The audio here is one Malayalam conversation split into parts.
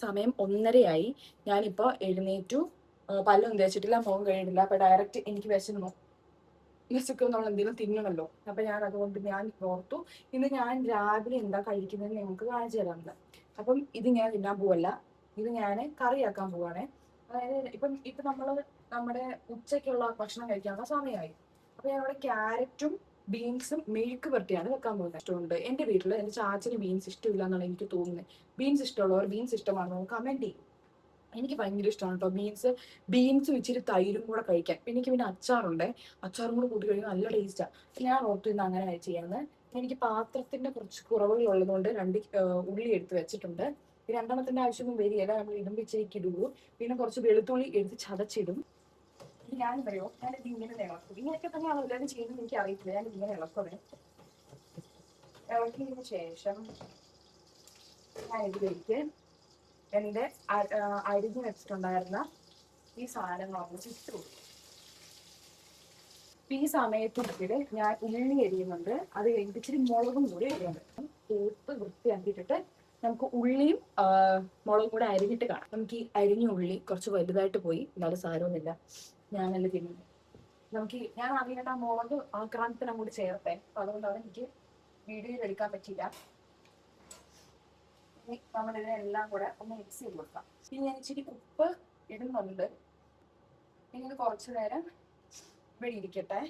സമയം 1:30 ഞാനിപ്പോൾ എഴുന്നേറ്റു. പല്ലൊന്നും തേച്ചിട്ടില്ല, മുഖം കഴിയിട്ടില്ല. അപ്പോൾ ഡയറക്റ്റ് എനിക്ക് വിശക്കും, നമ്മൾ എന്തെങ്കിലും തിന്നണമല്ലോ. അപ്പം ഞാൻ അതുകൊണ്ട് ഞാൻ ഓർത്തു ഇന്ന് ഞാൻ രാവിലെ എന്താ കഴിക്കുന്നതെന്ന് ഞങ്ങൾക്ക് കാണിച്ചു തരാറുണ്ട്. അപ്പം ഇത് ഞാൻ തിന്നാൻ പോവല്ല, ഇത് ഞാൻ കറിയാക്കാൻ പോവാണേ. അതായത് ഇപ്പം നമ്മൾ നമ്മുടെ ഉച്ചയ്ക്കുള്ള ഭക്ഷണം കഴിക്കാനുള്ള സമയമായി. അപ്പം ഞാനിവിടെ ക്യാരറ്റും ബീൻസും മെഴുക്ക് പുരട്ടിയാണ് വെക്കാൻ പോകുന്നത്. ഇഷ്ടമുണ്ട് എൻ്റെ വീട്ടിൽ. എൻ്റെ ചാച്ചന് ബീൻസ് ഇഷ്ടമില്ല എന്നാണ് എനിക്ക് തോന്നുന്നത്. ബീൻസ് ഇഷ്ടമുള്ളവർ ബീൻസ് ഇഷ്ടമാണോ കമൻറ്റ് ചെയ്യും. എനിക്ക് ഭയങ്കര ഇഷ്ടമാണ് കേട്ടോ ബീൻസും ഇച്ചിരി തൈരും കൂടെ കഴിക്കാൻ. പിന്നെ അച്ചാറുണ്ട്, അച്ചാറും കൂടെ കൂട്ടി കഴിക്കാൻ നല്ല ടേസ്റ്റാണ്. ഞാൻ ഓർത്ത് ഇന്ന് അങ്ങനെ ചെയ്യാമെന്ന്. എനിക്ക് പാത്രത്തിന്റെ കുറച്ച് കുറവുകൾ ഉള്ളതുകൊണ്ട് 2 ഉള്ളി എടുത്ത് വെച്ചിട്ടുണ്ട്. 2എണ്ണത്തിന്റെ ആവശ്യമൊന്നും വരികയില്ല, നമ്മൾ ഇടുമ്പോൾ ഇച്ചിരിക്ക് ഇടുള്ളൂ. പിന്നെ കുറച്ച് വെളുത്തുള്ളി എടുത്ത് ചതച്ചിടും. ഞാൻ പറയോ, ഞാനിത് ഇങ്ങനെ ഇളക്കും. ഇങ്ങനെയൊക്കെ തന്നെയാണ് എല്ലാവരും ചെയ്യുന്നത്, എനിക്ക് അറിയത്തില്ല. ഞാനിത് ഇങ്ങനെ ഇളക്കണേ. ഇളക്കിയതിന് ശേഷം ഞാൻ ഇതിലേക്ക് എൻ്റെ അരിഞ്ഞ് വെച്ചിട്ടുണ്ടായിരുന്ന ഈ സാധനങ്ങളൊന്ന് ചുറ്റു. ഈ സമയത്തിനിടെ ഞാൻ ഉള്ളി എരിയുന്നുണ്ട്. അത് കഴിഞ്ഞിട്ട് ഇച്ചിരി മുളകും കൂടി എരിയുന്നുണ്ട്. തൂത്ത് വൃത്തിയാക്കിയിട്ടിട്ട് നമുക്ക് ഉള്ളിയും മുളകും കൂടെ അരിഞ്ഞിട്ട് കാണാം. നമുക്ക് ഈ അരിഞ്ഞ ഉള്ളി കുറച്ച് വലുതായിട്ട് പോയി, എന്നാലും സാരമൊന്നുമില്ല, ഞാനല്ല തിന്നുന്നത്. ഞാൻ അറിയേണ്ട മുളക് ആക്രാന്തത്തിന് അങ്ങോട്ട് ചേർത്തേ, അപ്പൊ അതുകൊണ്ടാണ് എനിക്ക് വീഡിയോയിൽ എടുക്കാൻ പറ്റിയില്ല. നമ്മളിതിനെല്ലാം കൂടെ ഒന്ന് മിക്സ് ചെയ്ത് കൊടുക്കാം. ഇനി ഞാൻ ഇച്ചിരി ഉപ്പ് ഇടുന്നുണ്ട്. ഇങ്ങനെ കുറച്ചു നേരം ഇവിടെ ഇരിക്കട്ടെ.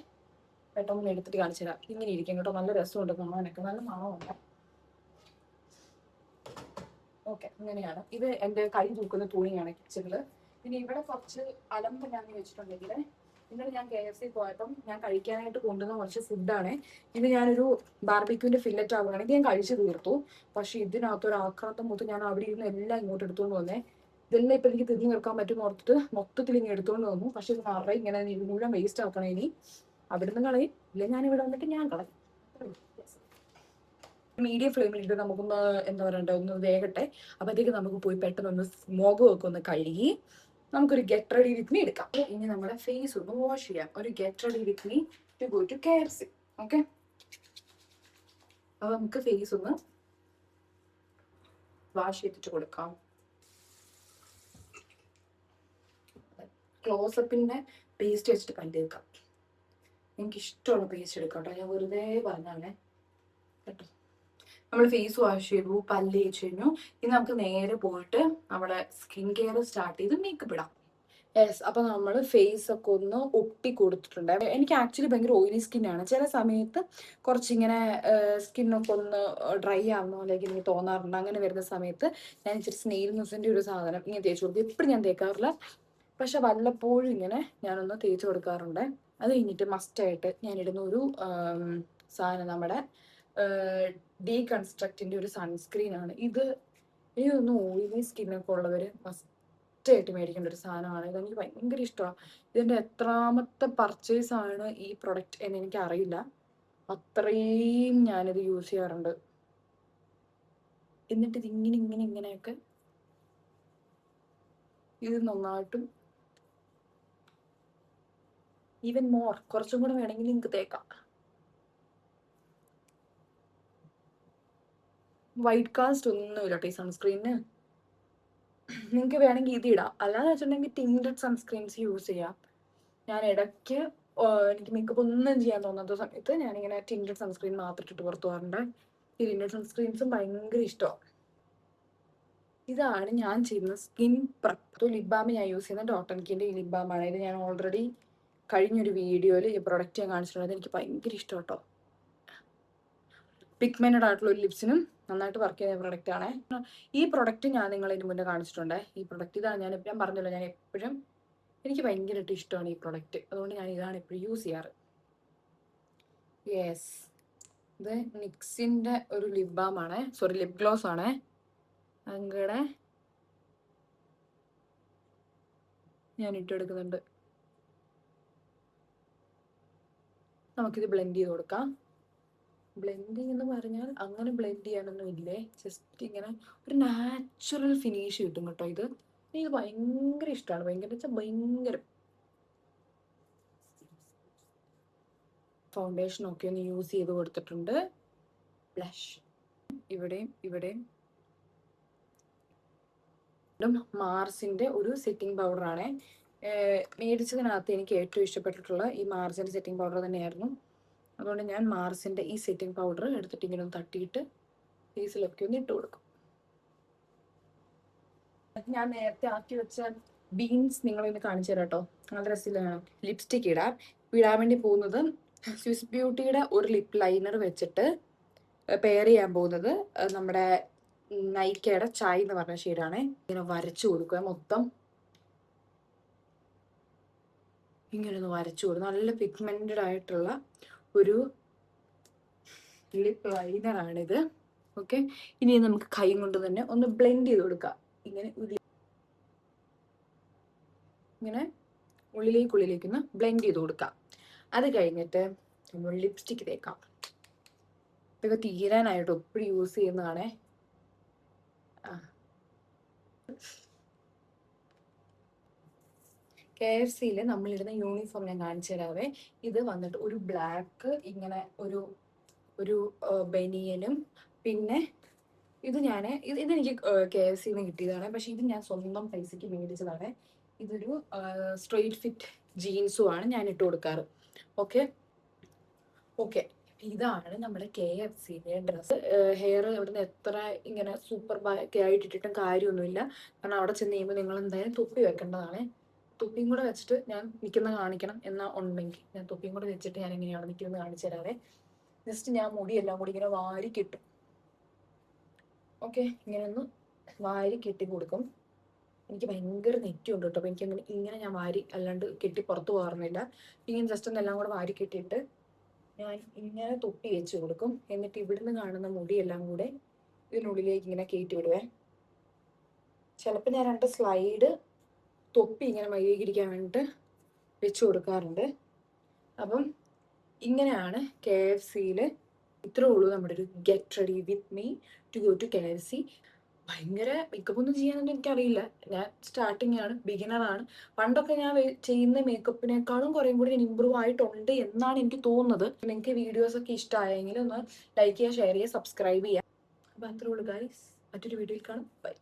പെട്ടെന്ന് എടുത്തിട്ട് കാണിച്ചു തരാം. ഇങ്ങനെ ഇരിക്കും കേട്ടോ, നല്ല രസമുണ്ട് കാണാനൊക്കെ, നല്ല മണമുണ്ട്. ഓക്കെ, ഇങ്ങനെയാണ്. ഇത് എൻ്റെ കൈ തൂക്കുന്ന തുണിയാണ് കിച്ചണില്. പിന്നെ ഇവിടെ കുറച്ച് അലമ്പ് ഞാൻ വെച്ചിട്ടുണ്ടെങ്കിൽ, ഇന്നലെ ഞാൻ KFC പോയപ്പം ഞാൻ കഴിക്കാനായിട്ട് കൊണ്ടുവന്ന കുറച്ച് ഫുഡാണ്. ഇത് ഞാനൊരു ബാർബിക്യൂവിന്റെ ഫില്ലറ്റ് ആവുകയാണ്. ഇത് ഞാൻ കഴിച്ചു തീർത്തു. പക്ഷെ ഇതിനകത്തൊരു ആക്രാന്തം മൊത്തം ഞാൻ അവിടെ ഇരുന്ന് എല്ലാം ഇങ്ങോട്ട് എടുത്തുകൊണ്ട് വന്നേ. ഇതെല്ലാം ഇപ്പം എനിക്ക് തിരിഞ്ഞു വെക്കാൻ പറ്റുമെന്ന് ഓർത്തിട്ട് മൊത്തത്തിൽ ഇങ്ങനെ എടുത്തുകൊണ്ട് വന്നു. പക്ഷെ ഇത് നിറയെ ഇങ്ങനെ മുഴുവൻ വേസ്റ്റ് ആക്കണം. ഇനി അവിടുന്ന് കളയും, ഇല്ല ഞാൻ ഇവിടെ വന്നിട്ട് ഞാൻ കളയും. മീഡിയം ഫ്ലെയിമിലിട്ട് നമുക്കൊന്ന് എന്താ പറയണ്ട, ഒന്ന് വേകട്ടെ. അപ്പോഴത്തേക്ക് നമുക്ക് പോയി പെട്ടെന്നൊന്ന് മുഖമൊക്കെ ഒന്ന് കഴുകി നമുക്കൊരു ഗെറ്റ് റെഡി വിത്ത് മീ എടുക്കാം. ഇനി നമ്മുടെ ഫേസ് ഒന്ന് വാഷ് ചെയ്യാം. ഒരു get ready with me to go to KFC. Okay, അപ്പൊ നമുക്ക് ഫേസ് ഒന്ന് വാഷ് ചെയ്തിട്ട് കൊടുക്കാം. ക്ലോസപ്പിന്റെ പേസ്റ്റ് വെച്ചിട്ട് കണ്ടെടുക്കാം. എനിക്ക് ഇഷ്ടമുള്ള പേസ്റ്റ് എടുക്കാം കേട്ടോ, ഞാൻ വെറുതെ പറഞ്ഞാണേ കേട്ടോ. നമ്മൾ ഫേസ് വാഷ് ചെയ്തു, പല്ല് തേച്ച് കഴിഞ്ഞു. ഇനി നമുക്ക് നേരെ പോയിട്ട് നമ്മുടെ സ്കിൻ കെയർ സ്റ്റാർട്ട് ചെയ്ത് മേക്കപ്പ് ഇടാം. യെസ്, അപ്പൊ നമ്മൾ ഫേസ് ഒക്കെ ഒന്ന് ഒട്ടി കൊടുത്തിട്ടുണ്ട്. എനിക്ക് ആക്ച്വലി ഭയങ്കര ഓയിലി സ്കിന്നാണ്. ചില സമയത്ത് കുറച്ചിങ്ങനെ സ്കിന്നൊക്കെ ഒന്ന് ഡ്രൈ ആവുന്ന പോലെയൊക്കെ എനിക്ക് തോന്നാറുണ്ട്. അങ്ങനെ വരുന്ന സമയത്ത് ഞാൻ ഇച്ചിരി സ്നെയിൽ മ്യൂസിൻ്റെ ഒരു സാധനം ഇങ്ങനെ തേച്ച് കൊടുക്കും. എപ്പോഴും ഞാൻ തേക്കാറില്ല, പക്ഷെ വല്ലപ്പോഴും ഇങ്ങനെ ഞാനൊന്ന് തേച്ച് കൊടുക്കാറുണ്ട്. അത് കഴിഞ്ഞിട്ട് മസ്റ്റായിട്ട് ഞാനിടുന്ന ഒരു സാധനം നമ്മുടെ ഡീകൺസ്ട്രക്റ്റിന്റെ ഒരു സൺസ്ക്രീൻ ആണ്. ഇതൊന്ന് ഓയിലി സ്കിന്നൊക്കെ ഉള്ളവർ മസ്റ്റായിട്ട് മേടിക്കേണ്ട ഒരു സാധനമാണ്. ഇതെനിക്ക് ഭയങ്കര ഇഷ്ടമാണ്. ഇതിന്റെ എത്രാമത്തെ പർച്ചേസ് ആണ് ഈ പ്രൊഡക്റ്റ് എന്ന് എനിക്ക് അറിയില്ല, അത്രയും ഞാനിത് യൂസ് ചെയ്യാറുണ്ട്. എന്നിട്ട് ഇങ്ങനെയൊക്കെ ഇത് നന്നായിട്ടും ഈവൻ മോർ കുറച്ചും കൂടെ വേണമെങ്കിൽ നിങ്ങൾക്ക് തേക്കാം. വൈറ്റ് കാസ്റ്റ് ഒന്നുമില്ല കേട്ടോ ഈ സൺസ്ക്രീനിന്. നിങ്ങൾക്ക് വേണമെങ്കിൽ ഇത് ഇടാം, അല്ലാന്ന് വെച്ചിട്ടുണ്ടെങ്കിൽ ടിൻറ്റഡ് സൺസ്ക്രീൻസ് യൂസ് ചെയ്യാം. ഞാൻ ഇടയ്ക്ക് എനിക്ക് മേക്കപ്പ് ഒന്നും ചെയ്യാൻ തോന്നാത്ത സമയത്ത് ഞാനിങ്ങനെ ടിൻറ്റഡ് സൺസ്ക്രീൻ മാത്രം ഇട്ടിട്ട് പുറത്തു പോകാറുണ്ട്. ഈ ടിൻറ്റഡ് സൺസ്ക്രീൻസും ഭയങ്കര ഇഷ്ടമാണ്. ഇതാണ് ഞാൻ ചെയ്യുന്ന സ്കിൻ പ്രപ്പ്. ലിപ് ബാം ഞാൻ യൂസ് ചെയ്യുന്ന ഡോട്ട് ആൻഡ് കീൻ്റെ ഈ ലിപ് ബാമാണ്. ഇത് ഞാൻ ഓൾറെഡി കഴിഞ്ഞൊരു വീഡിയോയിൽ ഈ പ്രൊഡക്റ്റ് ഞാൻ കാണിച്ചിട്ടുണ്ട്. എനിക്ക് ഭയങ്കര ഇഷ്ടം കേട്ടോ. പിഗ്മെന്റഡ് ആയിട്ടുള്ള ഒരു ലിപ്സിനും നന്നായിട്ട് വർക്ക് ചെയ്യുന്ന പ്രൊഡക്റ്റ് ആണ്. ഈ പ്രൊഡക്റ്റ് ഞാൻ നിങ്ങളിതിന് മുന്നേ കാണിച്ചിട്ടുണ്ട്. ഈ പ്രൊഡക്റ്റ് ഇതാണ്, ഞാൻ പറഞ്ഞല്ലോ, ഞാൻ എപ്പോഴും എനിക്ക് ഭയങ്കരമായിട്ട് ഇഷ്ടമാണ് ഈ പ്രൊഡക്റ്റ്. അതുകൊണ്ട് ഞാൻ ഇതാണ് എപ്പോഴും യൂസ് ചെയ്യാറ്. യെസ്, ഇത് നിക്സിൻ്റെ ഒരു ലിപ് ബാം ആണ്, സോറി ലിപ് ഗ്ലോസ് ആണ്. അങ്ങടെ ഞാൻ ഇട്ടെടുക്കുന്നുണ്ട്. നമുക്കിത് ബ്ലെൻഡ് ചെയ്ത് കൊടുക്കാം. ബ്ലെൻഡിങ് എന്ന് പറഞ്ഞാൽ അങ്ങനെ ബ്ലെൻഡ് ചെയ്യാനൊന്നും ഇല്ലേ, ജസ്റ്റ് ഇങ്ങനെ ഒരു നാച്ചുറൽ ഫിനിഷ് കിട്ടും കേട്ടോ. എനിക്ക് ഭയങ്കര ഇഷ്ടമാണ്. ഭയങ്കര ഫൗണ്ടേഷൻ ഒക്കെ ഒന്ന് യൂസ് ചെയ്ത് കൊടുത്തിട്ടുണ്ട്. ബ്ലഷ് ഇവിടെയും മാർസിൻ്റെ ഒരു സെറ്റിംഗ് പൗഡറാണ്. മേടിച്ചതിനകത്ത് എനിക്ക് ഏറ്റവും ഇഷ്ടപ്പെട്ടിട്ടുള്ള ഈ മാർസിൻ്റെ സെറ്റിംഗ് പൗഡർ തന്നെയായിരുന്നു. അതുകൊണ്ട് ഞാൻ മാർസിൻ്റെ ഈ സെറ്റിംഗ് പൗഡർ എടുത്തിട്ട് ഇങ്ങനെ ഒന്ന് തട്ടിയിട്ട് ഫേസിലൊക്കെ ഒന്ന് ഇട്ട് കൊടുക്കും. ഞാൻ നേരത്തെ ആക്കി വെച്ച ബീൻസ് നിങ്ങളിന്ന് കാണിച്ചു തരാം കേട്ടോ. നല്ല രസത്തിലാണ്. ലിപ്സ്റ്റിക് ഇടാൻ വേണ്ടി പോകുന്നത് സ്വിസ് ബ്യൂട്ടിയുടെ ഒരു ലിപ് ലൈനർ വെച്ചിട്ട് പെയർ ചെയ്യാൻ പോകുന്നത് നമ്മുടെ നൈക്കയുടെ ചായ് എന്ന് പറഞ്ഞ ഷെയ്ഡാണ്. ഇങ്ങനെ വരച്ചു കൊടുക്കുക, മൊത്തം ഇങ്ങനെ ഒന്ന് വരച്ചു കൊടുക്കും. നല്ല പിഗ്മെന്റഡ് ആയിട്ടുള്ള ഒരു ലിപ് ലൈനറാണിത്. ഓക്കെ, ഇനി നമുക്ക് കൈ കൊണ്ട് തന്നെ ഒന്ന് ബ്ലെൻഡ് ചെയ്ത് കൊടുക്കാം. ഇങ്ങനെ ഉള്ളിലേക്കൊന്ന് ബ്ലെൻഡ് ചെയ്ത് കൊടുക്കാം. അത് കഴിഞ്ഞിട്ട് നമ്മൾ ലിപ്സ്റ്റിക്ക് തേക്കാം. ഇതൊക്കെ തീരാനായിട്ട് എപ്പോഴും യൂസ് ചെയ്യുന്നതാണേ. KFCയിൽ നമ്മളിടുന്ന യൂണിഫോം ഞാൻ കാണിച്ചു തരാവേ. ഇത് വന്നിട്ട് ഒരു ബ്ലാക്ക് ഇങ്ങനെ ഒരു ബനിയനും, പിന്നെ ഇതെനിക്ക് KFCയിൽ നിന്ന് കിട്ടിയതാണ്. പക്ഷെ ഇത് ഞാൻ സ്വന്തം പൈസയ്ക്ക് മേടിച്ചതാണ്. ഇതൊരു സ്ട്രെയിറ്റ് ഫിറ്റ് ജീൻസും ആണ് ഞാൻ ഇട്ട് കൊടുക്കാറ്. ഓക്കെ, ഇതാണ് നമ്മുടെ KFCയിലെ ഡ്രസ്സ്. ഹെയർ ഇവിടുന്ന് എത്ര ഇങ്ങനെ സൂപ്പർ ബാക്കി ആയിട്ട് ഇട്ടിട്ടും കാര്യമൊന്നുമില്ല. കാരണം അവിടെ ചെന്ന് കഴിയുമ്പോൾ നിങ്ങൾ എന്തായാലും തൊപ്പി വെക്കേണ്ടതാണ്. തൊപ്പിയും കൂടെ വെച്ചിട്ട് ഞാൻ നിൽക്കുന്ന കാണിക്കണം എന്നാ ഉണ്ടെങ്കിൽ ഞാൻ തൊപ്പിയും കൂടെ വെച്ചിട്ട് ഞാൻ എങ്ങനെയാണ് നിൽക്കുന്നത് കാണിച്ചു തരാവേ. ജസ്റ്റ് ഞാൻ മുടിയെല്ലാം കൂടി ഇങ്ങനെ വാരി കെട്ടും. ഓക്കെ, ഇങ്ങനെ ഒന്ന് വാരി കെട്ടി കൊടുക്കും. എനിക്ക് ഭയങ്കര നെറ്റുണ്ട് കേട്ടോ. അപ്പോൾ എനിക്ക് ഇങ്ങനെ ഞാൻ വാരി അല്ലാണ്ട് കെട്ടി പുറത്ത് പോകാറുന്നില്ല. ഇങ്ങനെ ജസ്റ്റ് ഒന്ന് എല്ലാം കൂടെ വാരി കെട്ടിയിട്ട് ഞാൻ ഇങ്ങനെ തൊപ്പി വെച്ച് കൊടുക്കും. എന്നിട്ട് ഇവിടുന്ന് കാണുന്ന മുടിയെല്ലാം കൂടെ ഇതിനുള്ളിലേക്ക് ഇങ്ങനെ കയറ്റി വിടുവേ. ചിലപ്പോൾ ഞാൻ 2 സ്ലൈഡ് തൊപ്പി ഇങ്ങനെ മര്യാദയ്ക്കിരിക്കാൻ വേണ്ടിയിട്ട് വെച്ച് കൊടുക്കാറുണ്ട്. അപ്പം ഇങ്ങനെയാണ് KFCയിൽ. ഇത്രേ ഉള്ളൂ നമ്മുടെ ഒരു get ready with me to go to KFC. ഭയങ്കര മേക്കപ്പ് ഒന്നും ചെയ്യാനൊന്നും എനിക്കറിയില്ല. ഞാൻ സ്റ്റാർട്ടിങ് ആണ്, ബിഗിനറാണ്. പണ്ടൊക്കെ ഞാൻ ചെയ്യുന്ന മേക്കപ്പിനേക്കാളും കുറേയും കൂടി ഞാൻ ഇമ്പ്രൂവ് ആയിട്ടുണ്ട് എന്നാണ് എനിക്ക് തോന്നുന്നത്. നിങ്ങൾക്ക് വീഡിയോസൊക്കെ ഇഷ്ടമായെങ്കിൽ ഒന്ന് ലൈക്ക് ചെയ്യുക, ഷെയർ ചെയ്യുക, സബ്സ്ക്രൈബ് ചെയ്യുക. അപ്പോൾ അത്രേ ഉള്ളൂ ഗൈസ്. മറ്റൊരു വീഡിയോയിൽ കാണും. ബൈ.